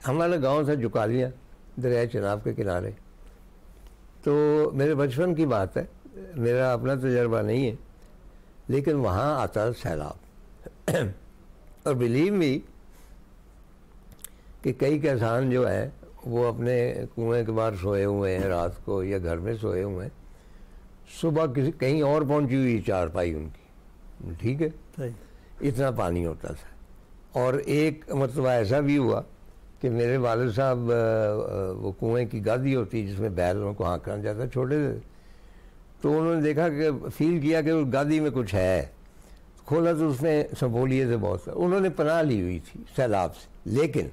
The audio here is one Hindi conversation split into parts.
हमारा गांव था जुकालियाँ, दरिया चनाब के किनारे। तो मेरे बचपन की बात है, मेरा अपना तजर्बा नहीं है, लेकिन वहाँ आता सैलाब और बिलीव मी कि कई किसान जो हैं वो अपने कुएं के बाहर सोए हुए हैं रात को, या घर में सोए हुए हैं, सुबह किसी कहीं और पहुंची हुई चारपाई उनकी, ठीक है, इतना पानी होता था। और एक मतलब ऐसा भी हुआ कि मेरे वालिद साहब वो कुएं की गादी होती है जिसमें बैल उनको हाँकना जाता, छोटे थे, तो उन्होंने देखा कि फील किया कि उस गादी में कुछ है, खोला तो उसमें सबोलिए थे बहुत सारे। उन्होंने पनाह ली हुई थी सैलाब से, लेकिन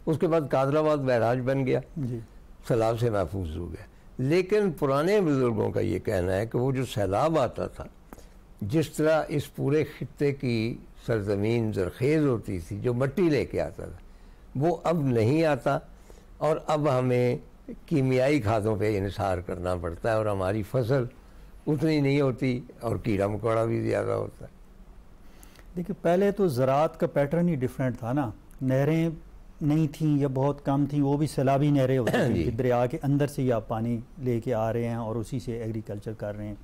उसके बाद कादराबाद बैराज बन गया, सैलाब से महफूज हो गया। लेकिन पुराने बुजुर्गों का ये कहना है कि वो जो सैलाब आता था, जिस तरह इस पूरे खित्ते की सरजमीन जरखेज़ होती थी, जो मिट्टी लेके आता था, वो अब नहीं आता, और अब हमें कीमियाई खादों पे इन्हिसार करना पड़ता है, और हमारी फसल उतनी नहीं होती और कीड़ा मकोड़ा भी ज़्यादा होता है। देखिए, पहले तो ज़राअत का पैटर्न ही डिफरेंट था ना, नहरें नहीं थी या बहुत कम थी, वो भी सैलाबी नहरें होती थी कि दरिया के अंदर से ही आप पानी लेके आ रहे हैं और उसी से एग्रीकल्चर कर रहे हैं।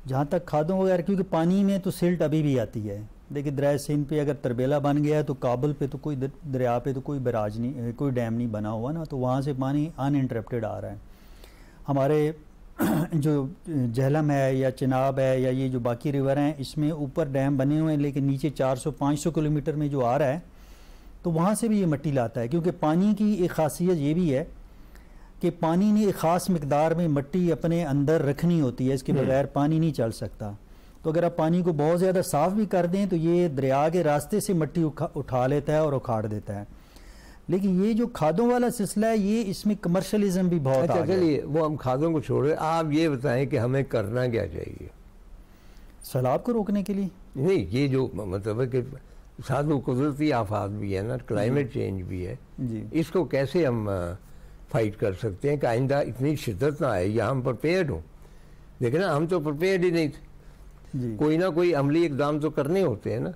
जहाँ तक खादों वगैरह, क्योंकि पानी में तो सिल्ट अभी भी आती है। देखिए, दरिया सिंध पे अगर तरबेला बन गया है तो काबुल पे तो कोई दरिया पे तो कोई बराज नहीं, कोई डैम नहीं बना हुआ ना, तो वहाँ से पानी अनइंटरप्टेड आ रहा है। हमारे जो झेलम है या चिनाब है या ये जो बाकी रिवर हैं, इसमें ऊपर डैम बने हुए हैं, लेकिन नीचे 400-500 किलोमीटर में जो आ रहा है तो वहाँ से भी ये मिट्टी लाता है। क्योंकि पानी की एक खासियत ये भी है कि पानी ने एक ख़ास मकदार में मिट्टी अपने अंदर रखनी होती है, इसके बगैर पानी नहीं चल सकता। तो अगर आप पानी को बहुत ज़्यादा साफ़ भी कर दें तो ये दरिया के रास्ते से मिट्टी उठा लेता है और उखाड़ देता है। लेकिन ये जो खादों वाला सिलसिला है, ये इसमें कमर्शलिज्म भी बहुत अच्छा, चलिए वो हम खादों को छोड़ रहे, आप ये बताएं कि हमें करना क्या चाहिए सैलाब को रोकने के लिए। नहीं, ये जो मतलब है कि साथ में कुदरती आफात भी है ना, क्लाइमेट चेंज भी है जी, इसको कैसे हम फाइट कर सकते हैं कि आइंदा इतनी शिद्दत ना आए, या हम प्रिपेयर्ड हों। देखिए ना, हम तो प्रिपेयर्ड ही नहीं थे जी। कोई ना कोई अमली इकदाम तो करने होते हैं ना।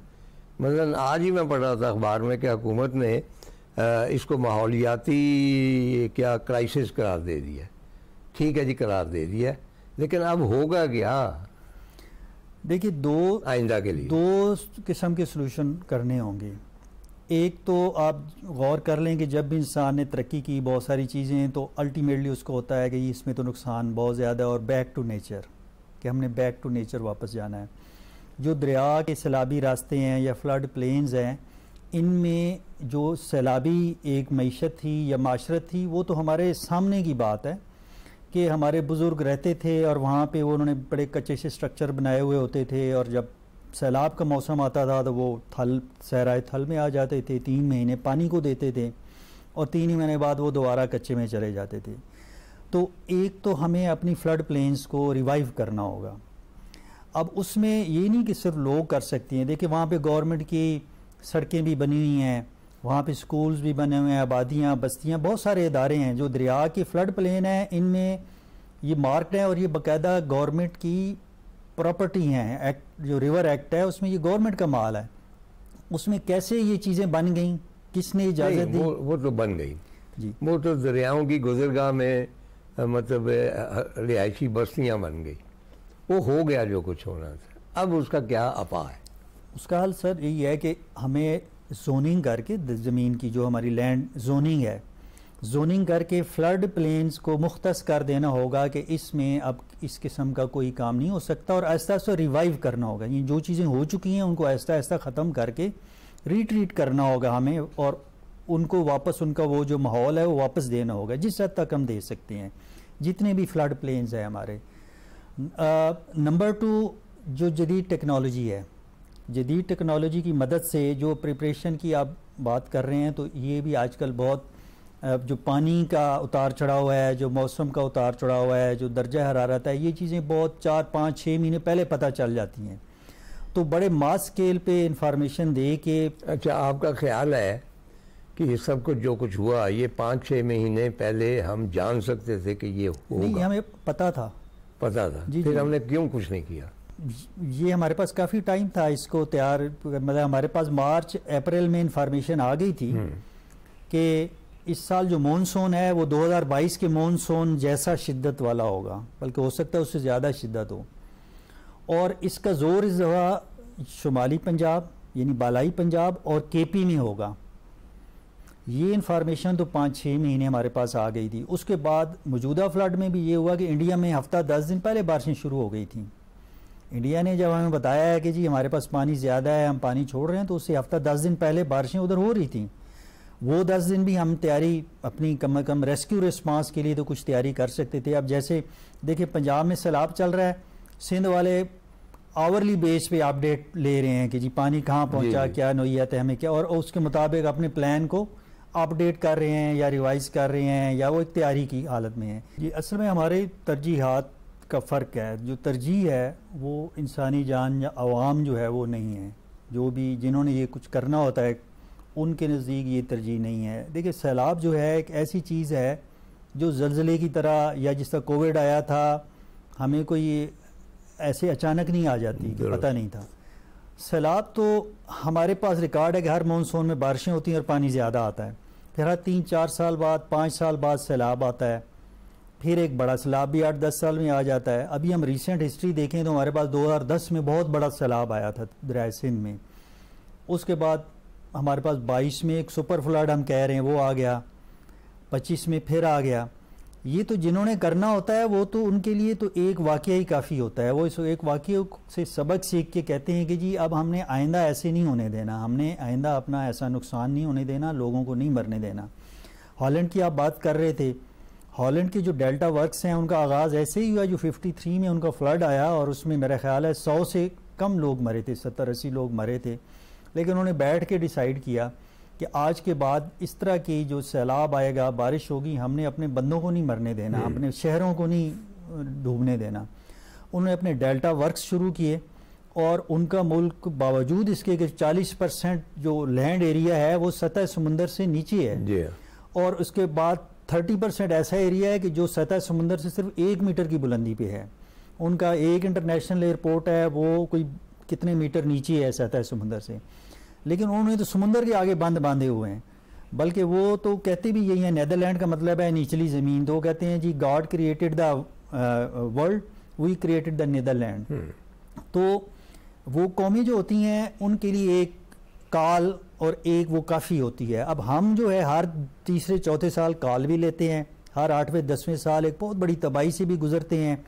मतलब आज ही मैं पढ़ रहा था अखबार में कि हुकूमत ने इसको माहौलियाती क्या क्राइसिस करार दे दिया। ठीक है जी, करार दे दिया, लेकिन अब होगा क्या? देखिए, आइंदा के लिए दो किस्म के सलूशन करने होंगे। एक तो आप गौर कर लें कि जब भी इंसान ने तरक्की की बहुत सारी चीज़ें, तो अल्टीमेटली उसको होता है कि इसमें तो नुकसान बहुत ज़्यादा, और बैक टू नेचर, कि हमने बैक टू नेचर वापस जाना है। जो दरिया के सैलाबी रास्ते हैं या फ्लड प्लेन्स हैं, इनमें जो सैलाबी एक मईशत थी या माशरत थी, वो तो हमारे सामने की बात है कि हमारे बुज़ुर्ग रहते थे और वहाँ पे वो उन्होंने बड़े कच्चे से स्ट्रक्चर बनाए हुए होते थे, और जब सैलाब का मौसम आता था तो वो सहराए थल में आ जाते थे, 3 महीने पानी को देते थे और 3 ही महीने बाद वो दोबारा कच्चे में चले जाते थे। तो एक तो हमें अपनी फ्लड प्लेन्स को रिवाइव करना होगा। अब उसमें ये नहीं कि सिर्फ लोग कर सकती हैं। देखिए, वहाँ पे गवर्नमेंट की सड़कें भी बनी हुई हैं, वहाँ पे स्कूल्स भी बने हुए हैं, आबादियाँ, बस्तियाँ, बहुत सारे इदारे हैं जो दरिया के फ्लड प्लेन है, इनमें ये मार्क्ड है, और ये बाकायदा गवर्नमेंट की प्रॉपर्टी हैं। एक्ट, जो रिवर एक्ट है, उसमें ये गवर्नमेंट का माल है। उसमें कैसे ये चीज़ें बन गई, किसने इजाज़त दी? वो तो बन गई जी। वो तो दरियाओं की गुजरगाह में मतलब रिहायशी बस्तियाँ बन गई, वो हो गया जो कुछ होना था। अब उसका क्या अपा है? उसका हल सर यही है कि हमें जोनिंग करके, ज़मीन की जो हमारी लैंड जोनिंग है, जोनिंग करके फ्लड प्लेन्स को मुख्तस कर देना होगा कि इसमें अब इस किस्म का कोई काम नहीं हो सकता, और आहिस्ता आहिस्ता रिवाइव करना होगा। ये जो चीज़ें हो चुकी हैं उनको आहिस्ता आहिस्ता ख़त्म करके रिट्रीट करना होगा हमें, और उनको वापस उनका वो जो माहौल है वो वापस देना होगा, जिस हद तक हम दे सकते हैं, जितने भी फ्लड प्लेन्स हैं हमारे। नंबर 2, जो जदीद टेक्नोलॉजी है, जदीद टेक्नोलॉजी की मदद से जो प्रिपरेशन की आप बात कर रहे हैं, तो ये भी आजकल बहुत, जो पानी का उतार चढ़ाव है, जो मौसम का उतार चढ़ाव है, जो दर्जा हरारत है, ये चीज़ें बहुत 4, 5, 6 महीने पहले पता चल जाती हैं। तो बड़े मास स्केल पे इंफॉर्मेशन दे के। अच्छा, आपका ख्याल है कि ये सब कुछ जो कुछ हुआ, ये 5-6 महीने पहले हम जान सकते थे कि ये होगा? नहीं, हमें पता था। फिर हमने क्यों कुछ नहीं किया? ये हमारे पास काफ़ी टाइम था इसको तैयार, मतलब हमारे पास मार्च अप्रैल में इंफॉर्मेशन आ गई थी कि इस साल जो मानसून है वो 2022 के मानसून जैसा शिद्दत वाला होगा, बल्कि हो सकता है उससे ज़्यादा शिद्दत हो। और इसका ज़ोर इस दफ़ा शुमाली पंजाब यानी बालाई पंजाब और केपी में होगा। ये इन्फॉर्मेशन तो 5-6 महीने हमारे पास आ गई थी। उसके बाद मौजूदा फ्लड में भी ये हुआ कि इंडिया में हफ्ता 10 दिन पहले बारिशें शुरू हो गई थी। इंडिया ने जब हमें बताया है कि जी हमारे पास पानी ज़्यादा है, हम पानी छोड़ रहे हैं, तो उससे हफ्ता 10 दिन पहले बारिशें उधर हो रही थी। वो 10 दिन भी हम तैयारी अपनी कम कम रेस्क्यू रिस्पांस के लिए तो कुछ तैयारी कर सकते थे। अब जैसे देखिए पंजाब में सैलाब चल रहा है, सिंध वाले आवरली बेस पे अपडेट ले रहे हैं कि जी पानी कहाँ पहुँचा, क्या नोयत है, हमें क्या, और उसके मुताबिक अपने प्लान को अपडेट कर रहे हैं या रिवाइज कर रहे हैं, या वो एक तैयारी की हालत में है। ये असल में हमारे तरजीहात का फ़र्क है। जो तरजीह है वो इंसानी जान या अवाम जो है वो नहीं है। जो भी जिन्होंने ये कुछ करना होता है उनके नज़दीक ये तरजीह नहीं है। देखिए सैलाब जो है एक ऐसी चीज़ है जो ज़लज़ले की तरह, या जिस तरह कोविड आया था, हमें कोई ऐसे अचानक नहीं आ जाती कि पता नहीं था। सैलाब तो हमारे पास रिकॉर्ड है कि हर मानसून में बारिशें होती हैं और पानी ज़्यादा आता है, फिर हर 3-4 साल बाद 5 साल बाद सैलाब आता है, फिर एक बड़ा सैलाब भी 8-10 साल में आ जाता है। अभी हम रिसेंट हिस्ट्री देखें तो हमारे पास 2010 में बहुत बड़ा सैलाब आया था दरियाए सिंध में। उसके बाद हमारे पास 22 में एक सुपर फ्लड हम कह रहे हैं वो आ गया, 25 में फिर आ गया। ये तो जिन्होंने करना होता है वो तो उनके लिए तो एक वाक़या ही काफ़ी होता है। वो इस एक वाक़ये से सबक सीख के कहते हैं कि जी अब हमने आइंदा ऐसे नहीं होने देना, हमने आइंदा अपना ऐसा नुकसान नहीं होने देना, लोगों को नहीं मरने देना। हॉलैंड की आप बात कर रहे थे, हॉलैंड के जो डेल्टा वर्क्स हैं उनका आगाज़ ऐसे ही हुआ जो 53 में उनका फ्लड आया, और उसमें मेरा ख्याल है 100 से कम लोग मरे थे, 70-80 लोग मरे थे। लेकिन उन्होंने बैठ के डिसाइड किया कि आज के बाद इस तरह की जो सैलाब आएगा, बारिश होगी, हमने अपने बंदों को नहीं मरने देना, अपने शहरों को नहीं डूबने देना। उन्होंने अपने डेल्टा वर्क्स शुरू किए, और उनका मुल्क बावजूद इसके कि 40% जो लैंड एरिया है वो सतह समुंदर से नीचे है, और उसके बाद 30% ऐसा एरिया है कि जो सतह समुंदर से सिर्फ 1 मीटर की बुलंदी पे है। उनका एक इंटरनेशनल एयरपोर्ट है वो कोई कितने मीटर नीचे है सतह समुंदर से, लेकिन उन्होंने तो समुंदर के आगे बंद बांधे हुए हैं। बल्कि वो तो कहते भी यही है, नेदरलैंड का मतलब है निचली ज़मीन। तो वो कहते हैं जी God created the world, we created the Netherland. तो वो कौमें जो होती हैं उनके लिए एक काल और एक वो काफ़ी होती है। अब हम जो है हर 3-4 साल काल भी लेते हैं, हर 8वें-10वें साल एक बहुत बड़ी तबाही से भी गुजरते हैं।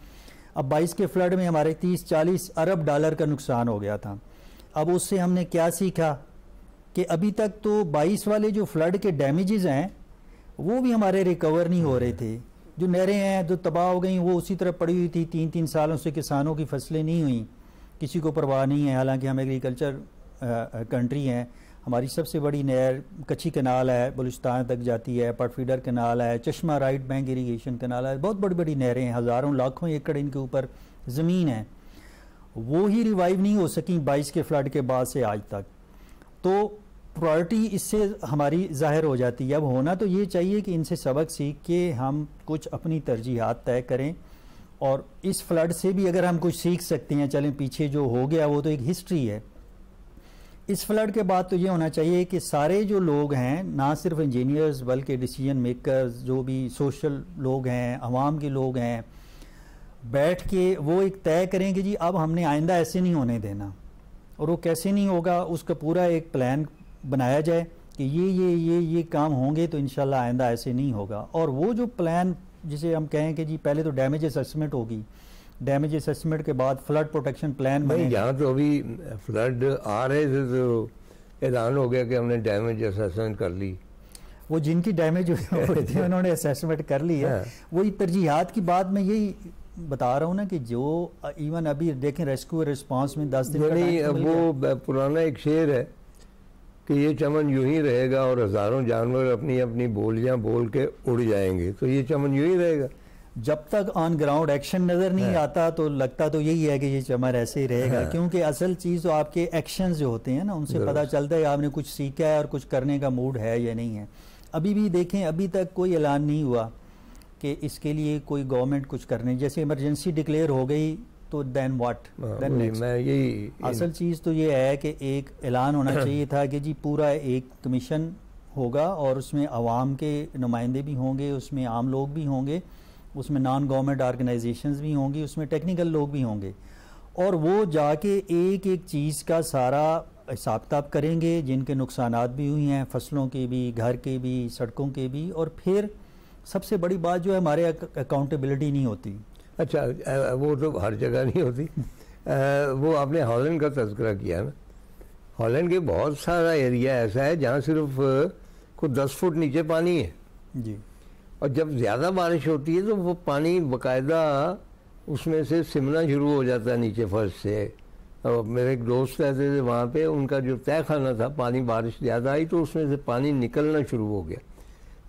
अब 22 के फ्लड में हमारे 30-40 अरब डॉलर का नुकसान हो गया था। अब उससे हमने क्या सीखा कि अभी तक तो 22 वाले जो फ्लड के डैमेजेस हैं वो भी हमारे रिकवर नहीं हो रहे थे। जो नहरें हैं जो तबाह हो गई वो उसी तरह पड़ी हुई थी, 3-3 सालों से किसानों की फसलें नहीं हुई, किसी को परवाह नहीं है। हालांकि हम एग्रीकल्चर कंट्री हैं। हमारी सबसे बड़ी नहर कच्ची कनाल है, बलूचिस्तान तक जाती है, पटफीडर कनाल है, चश्मा राइट बैंक इरीगेशन कनाल है, बहुत बड़ी बड़ी नहरें हैं, हज़ारों लाखों एकड़ इनके ऊपर ज़मीन है। वो ही रिवाइव नहीं हो सकी 22 के फ्लड के बाद से आज तक। तो प्रायोरिटी इससे हमारी जाहिर हो जाती है। अब होना तो ये चाहिए कि इनसे सबक सीख के हम कुछ अपनी तरजीहात तय करें, और इस फ्लड से भी अगर हम कुछ सीख सकते हैं, चलें पीछे जो हो गया वो तो एक हिस्ट्री है। इस फ्लड के बाद तो ये होना चाहिए कि सारे जो लोग हैं, ना सिर्फ इंजीनियर्स बल्कि डिसीजन मेकर्स, जो भी सोशल लोग हैं, आवाम के लोग हैं, बैठ के वो एक तय करें कि जी अब हमने आइंदा ऐसे नहीं होने देना। और वो कैसे नहीं होगा उसका पूरा एक प्लान बनाया जाए कि ये काम होंगे तो इंशाल्लाह आइंदा ऐसे नहीं होगा। और वो जो प्लान जिसे हम कहें कि जी पहले तो डैमेज असेसमेंट होगी, डैमेज असेसमेंट के बाद फ्लड प्रोटेक्शन प्लान बने। यहाँ तो अभी फ्लड आ रहे थे तो ऐलान हो गया कि हमने डैमेज असेसमेंट कर ली। वो जिनकी डैमेज हुई थी उन्होंने असेसमेंट कर ली है। वही तरजीहात की बात मैं यही बता रहा हूँ ना कि जो इवन अभी देखें रेस्क्यू रिस्पांस में 10 दिन नहीं, वो पुराना एक शेर है कि ये चमन यूं ही रहेगा और हज़ारों जानवर अपनी अपनी बोलियां बोल के उड़ जाएंगे। तो ये चमन यूं ही रहेगा जब तक ऑन ग्राउंड एक्शन नज़र नहीं आता। तो लगता तो यही है कि ये चमन ऐसे ही रहेगा, क्योंकि असल चीज़ तो आपके एक्शंस जो होते हैं ना उनसे पता चलता है आपने कुछ सीखा है और कुछ करने का मूड है या नहीं है। अभी भी देखें, अभी तक कोई ऐलान नहीं हुआ कि इसके लिए कोई गवर्नमेंट कुछ करने, जैसे इमरजेंसी डिक्लेयर हो गई तो देन व्हाट, देन नेक्स्ट। यही असल चीज़ तो ये है कि एक ऐलान होना चाहिए था कि जी पूरा एक कमीशन होगा और उसमें आवाम के नुमाइंदे भी होंगे, उसमें आम लोग भी होंगे, उसमें नॉन गवर्नमेंट ऑर्गेनाइजेशंस भी होंगी, उसमें टेक्निकल लोग भी होंगे, और वो जाके एक एक चीज़ का सारा हिसाब किताब करेंगे, जिनके नुकसानात भी हुई हैं, फसलों के भी, घर के भी, सड़कों के भी। और फिर सबसे बड़ी बात जो है, हमारे अकाउंटेबिलिटी नहीं होती। अच्छा, वो तो हर जगह नहीं होती। वो आपने हॉलैंड का तज़किरा किया ना, हॉलैंड के बहुत सारा एरिया ऐसा है जहाँ सिर्फ कुछ 10 फुट नीचे पानी है जी, और जब ज़्यादा बारिश होती है तो वो पानी बाकायदा उसमें से सिमना शुरू हो जाता है नीचे फर्श से। और मेरे एक दोस्त रहते थे वहाँ पे, उनका जो तय खाना था, पानी बारिश ज़्यादा आई तो उसमें से पानी निकलना शुरू हो गया,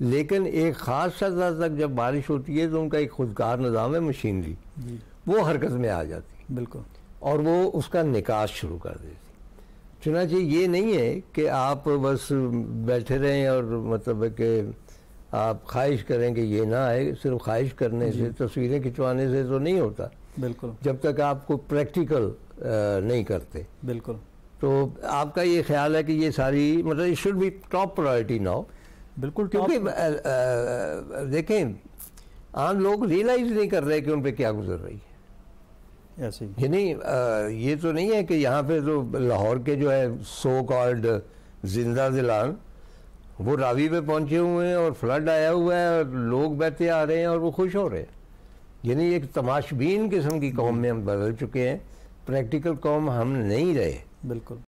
लेकिन एक ख़ास सतह तक जब बारिश होती है तो उनका एक खुदकार निज़ाम है, मशीनरी, वो हरकत में आ जाती है बिल्कुल, और वो उसका निकास शुरू कर देती। चुनांचे ये नहीं है कि आप बस बैठे रहें और मतलब कि आप ख्वाहिश करें कि ये ना आए। सिर्फ ख्वाहिश करने से, तस्वीरें खिंचवाने से तो नहीं होता, बिल्कुल, जब तक आपको प्रैक्टिकल नहीं करते। बिल्कुल। तो आपका ये ख्याल है कि ये सारी मतलब it should be top priority now? बिल्कुल, क्योंकि देखें, आम लोग रियलाइज नहीं कर रहे कि उन पे क्या गुजर रही है। ऐसे ये नहीं, ये तो नहीं है कि यहाँ पे तो लाहौर के जो है सो कॉल्ड जिंदा दिलान, वो रावी पे पहुंचे हुए हैं और फ्लड आया हुआ है और लोग बहते आ रहे हैं और वो खुश हो रहे हैं। यानी एक तमाशबीन किस्म की कौम में हम बदल चुके हैं, प्रैक्टिकल कौम हम नहीं रहे। बिल्कुल।